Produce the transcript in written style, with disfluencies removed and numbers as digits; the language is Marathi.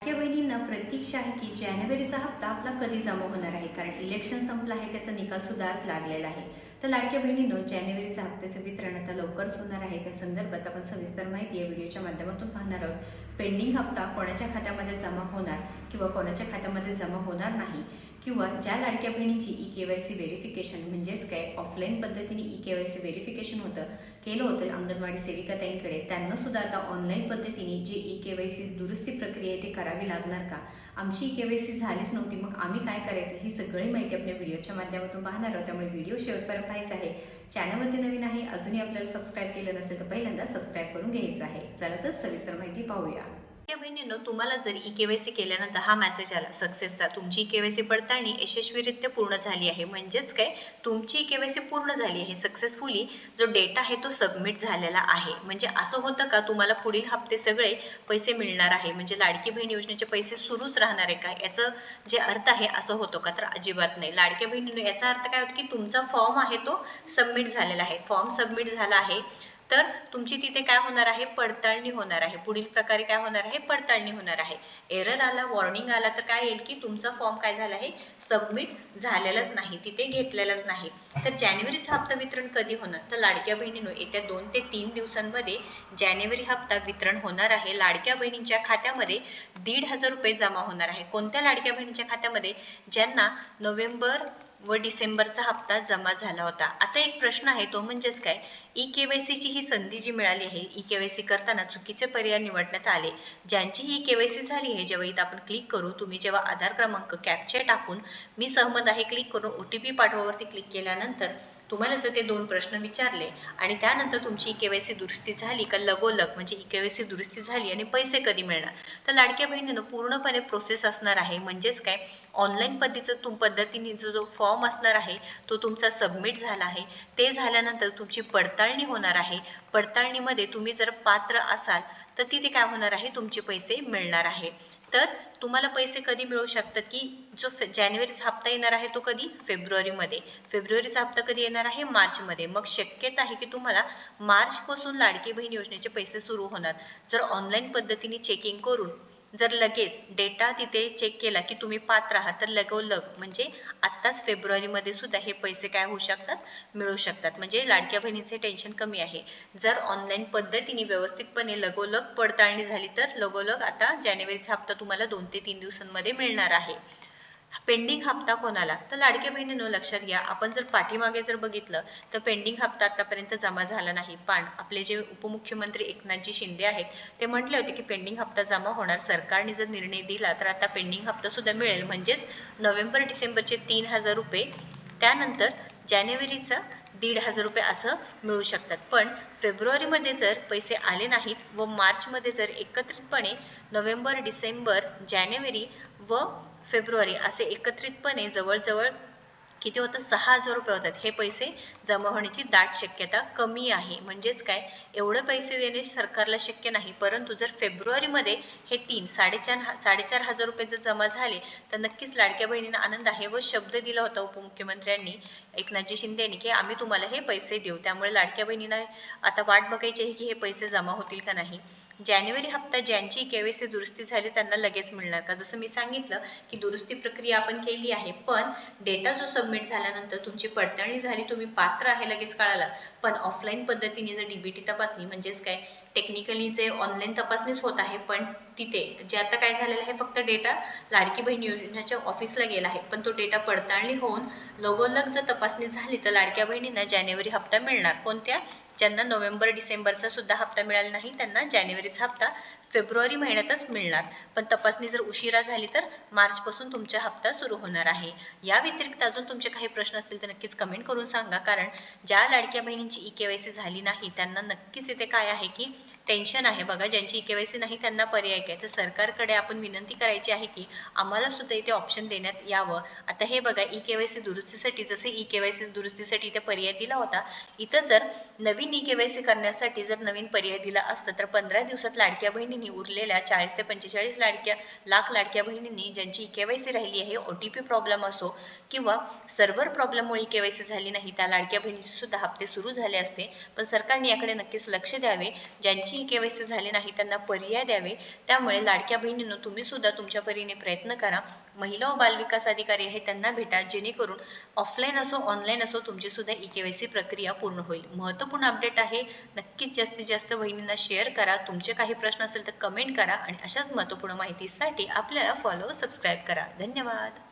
लाडक्या बहिणींना प्रतीक्षा आहे की जानेवारीचा हप्ता आपला कधी जमा होणार आहे, कारण इलेक्शन संपलं आहे, त्याचा निकाल सुद्धा आज लागलेला आहे. तर लाडक्या बहिणींनो, जानेवारीचा हप्त्याचं वितरण आता लवकरच होणार आहे. त्या संदर्भात आपण सविस्तर माहिती या व्हिडिओच्या माध्यमातून पाहणार आहोत. पेंडिंग हप्ता कोणाच्या खात्यामध्ये जमा होणार किंवा कोणाच्या खात्यामध्ये जमा होणार नाही, किंवा ज्या लाडक्या बहिणींची KYC व्हेरिफिकेशन म्हणजेच काय ऑफलाईन पद्धतीने KYC व्हेरिफिकेशन केलं होतं अंगणवाडी सेविकाताईंकडे, त्यांना सुद्धा आता ऑनलाईन पद्धतीने जी KYC दुरुस्ती प्रक्रिया आहे ते करावी लागणार का? आमची KYC झालीच नव्हती, मग आम्ही काय करायचं, ही सगळी माहिती आपल्या व्हिडिओच्या माध्यमातून पाहणार आहोत. त्यामुळे व्हिडिओ शेवटपर्यंत पाहायचा आहे. चॅनलमध्ये नवीन आहे, अजूनही आपल्याला सबस्क्राईब केलं नसेल तर पहिल्यांदा सबस्क्राईब करून घ्यायचं आहे. चला तर सविस्तर माहिती पाहूया. बहिणींनो, तुम्हाला जर KYC केल्यानंतर हा मेसेज आला सक्सेसचा, तुमची KYC पडताळणी यशस्वीरित्या पूर्ण झाली आहे, म्हणजेच काय, तुमची KYC पूर्ण झाली आहे सक्सेसफुली, जो डेटा आहे तो सबमिट झालेला आहे. म्हणजे असं होतं का, तुम्हाला पुढील हप्ते सगळे पैसे मिळणार आहे, म्हणजे लाडकी बहीण योजनेचे पैसे सुरूच राहणार आहे का, याचं जे अर्थ आहे असं होतं का? तर अजिबात नाही. लाडक्या बहिणींनो, याचा अर्थ काय होतो की तुमचा फॉर्म आहे तो सबमिट झालेला आहे. फॉर्म सबमिट झाला आहे तर तुमची तिथे काय होणार आहे, पडताळणी होणार आहे. पुढील प्रकारे काय होणार आहे, पडताळणी होणार आहे. एरर आला, वॉर्निंग आला तर काय येईल की तुमचा फॉर्म काय झाला आहे, सबमिट झालेलाच नाही, तिथे घेतलेलाच नाही. तर जानेवारीचा हप्ता वितरण कधी होणार? तर लाडक्या बहिणींनो, येत्या 2 ते 3 दिवसांमध्ये जानेवारी हप्ता वितरण होणार आहे. लाडक्या बहिणींच्या खात्यामध्ये 1,500 रुपये जमा होणार आहे. कोणत्या लाडक्या बहिणीच्या खात्यामध्ये? ज्यांना नोव्हेंबर व डिसेंबरचा हप्ता जमा झाला होता. आता एक प्रश्न आहे, तो म्हणजेच काय, KYCची ही संधी जी मिळाली आहे, KYC करताना चुकीचे पर्याय निवडण्यात आले. ज्यांची KYC झाली आहे, जेव्हा इथं आपण क्लिक करू, तुम्ही जेव्हा आधार क्रमांक कॅप्चा टाकून मी सहमत आहे क्लिक करून OTP पाठवावरती क्लिक केल्यानंतर तुम्हाला जर ते 2 प्रश्न विचारले आणि त्यानंतर तुमची KYC दुरुस्ती झाली का, लगोलग म्हणजे KYC दुरुस्ती झाली आणि पैसे कधी मिळणार? तर लाडक्या बहिणीनं पूर्णपणे प्रोसेस असणार आहे, म्हणजेच काय, ऑनलाईन पद्धतीने जो फॉर्म असणार आहे तो तुमचा सबमिट झाला आहे. ते झाल्यानंतर तुमची पडताळणी होणार आहे. पडताळणीमध्ये तुम्ही जर पात्र असाल तर तिथे काय होणार आहे, तुमचे पैसे मिळणार आहे. तर तुम्हाला पैसे कधी मिळू शकतात की जो जानेवारीचा हप्ता येणार आहे तो कधी, फेब्रुवारीमध्ये. फेब्रुवारीचा हप्ता कधी येणार आहे, मार्चमध्ये. मग शक्यता आहे की तुम्हाला मार्चपासून लाडकी बहीण योजनेचे पैसे सुरू होणार. जर ऑनलाईन पद्धतीने चेकिंग करून जर लगेच डेटा तिथे चेक केला की तुम्ही पात्र आहात, तर लगोलग म्हणजे आत्ताच फेब्रुवारीमध्ये सुद्धा हे पैसे काय होऊ शकतात, मिळू शकतात. म्हणजे लाडक्या बहिणीचे टेन्शन कमी आहे. जर ऑनलाईन पद्धतीने व्यवस्थितपणे लगोलग पडताळणी झाली तर लगोलग आता जानेवारीचा हप्ता तुम्हाला 2 ते 3 दिवसांमध्ये मिळणार आहे. पेंडिंग हप्ता कोणाला? तर लाडक्या बहिणींनो, लक्षात घ्या, आपण जर पाठीमागे जर बघितलं तर पेंडिंग हप्ता आतापर्यंत जमा झाला नाही. पण आपले जे उपमुख्यमंत्री एकनाथजी शिंदे आहेत, ते म्हटले होते की पेंडिंग हप्ता जमा होणार. सरकारने जर निर्णय दिला तर आता पेंडिंग हप्ता सुद्धा मिळेल, म्हणजेच नोव्हेंबर डिसेंबरचे 3,000 रुपये, त्यानंतर जानेवारीचा 1,500 रुपये असं मिळू शकतात. पण फेब्रुवारीमध्ये जर पैसे आले नाहीत व मार्चमध्ये जर एकत्रितपणे नोव्हेंबर, डिसेंबर, जानेवारी व फेब्रुवारी असे एकत्रितपणे जवळजवळ किती होतं, 6,000 रुपये होतात. हे पैसे जमा होण्याची दाट शक्यता कमी आहे. म्हणजेच काय, एवढे पैसे देणे सरकारला शक्य नाही. परंतु जर फेब्रुवारीमध्ये हे 4,500 रुपये जर जमा झाले तर नक्कीच लाडक्या बहिणींना आनंद आहे. व शब्द दिला होता उपमुख्यमंत्र्यांनी एकनाथजी शिंदे यांनी की आम्ही तुम्हाला हे पैसे देऊ. त्यामुळे लाडक्या बहिणींना आता वाट बघायची आहे की हे पैसे जमा होतील का नाही. जानेवारी हप्ता ज्यांची KYC दुरुस्ती झाली त्यांना लगेच मिळणार का? जसं मी सांगितलं की दुरुस्ती प्रक्रिया आपण केली आहे, पण डेटा जो सबमिट झाल्यानंतर तुमची पडताळणी झाली, तुम्ही पात्र आहे लगेच कळालं. पण ऑफलाईन पद्धतीने जर DBT तपासणी म्हणजेच काय, टेक्निकली जे ऑनलाईन तपासणीच होत आहे, पण तिथे जे आता काय झालेलं आहे, फक्त डेटा लाडकी बहीण योजनेच्या ऑफिसला गेला आहे, पण तो डेटा पडताळणी होऊन लगोलग जर तपासणी झाली तर लाडक्या बहिणींना जानेवारी हप्ता मिळणार. कोणत्या? ज्यांना नोव्हेंबर डिसेंबरचा सुद्धा हप्ता मिळाला नाही त्यांना जानेवारीचा हप्ता फेब्रुवारी महिन्यातच मिळणार. पण तपासणी जर उशिरा झाली तर मार्चपासून तुमचा हप्ता सुरू होणार आहे. या व्यतिरिक्त अजून तुमचे काही प्रश्न असतील तर नक्कीच कमेंट करून सांगा, कारण ज्या लाडक्या बहिणींची KYC झाली नाही त्यांना नक्कीच इथे काय आहे की टेन्शन आहे. बघा, ज्यांची KYC नाही त्यांना पर्याय काय, तर सरकारकडे आपण विनंती करायची आहे की आम्हाला सुद्धा इथे ऑप्शन देण्यात यावं. आता हे बघा, KYC दुरुस्तीसाठी जसे KYC दुरुस्तीसाठी इथे पर्याय दिला होता, इथं जर नवीन KYC करण्यासाठी जर नवीन पर्याय दिला असता तर 15 दिवसात लाडक्या बहिणींनी उरलेल्या 40 ते 45 लाख लाडक्या बहिणींनी ज्यांची KYC राहिली आहे, OTP प्रॉब्लेम असो किंवा सर्व्हर प्रॉब्लेममुळे KYC झाली नाही, त्या लाडक्या बहिणीचे सुद्धा हप्ते सुरू झाले असते. पण सरकारने याकडे नक्कीच लक्ष द्यावे. ज्यांची ज्यांची KYC झाली नाही त्यांना पर्याय द्यावे. त्यामुळे लाडक्या बहिणींनो, तुम्ही सुद्धा तुमच्या परीने प्रयत्न करा. महिला व बालविकास अधिकारी आहे त्यांना भेटा, जेणेकरून ऑफलाईन असो ऑनलाईन असो तुमची सुद्धा KYC प्रक्रिया पूर्ण होईल. महत्त्वपूर्ण अपडेट आहे. नक्कीच जास्तीत जास्त बहिणींना शेअर करा. तुमचे काही प्रश्न असेल तर कमेंट करा आणि अशाच महत्त्वपूर्ण माहितीसाठी आपल्याला फॉलो सबस्क्राईब करा. धन्यवाद.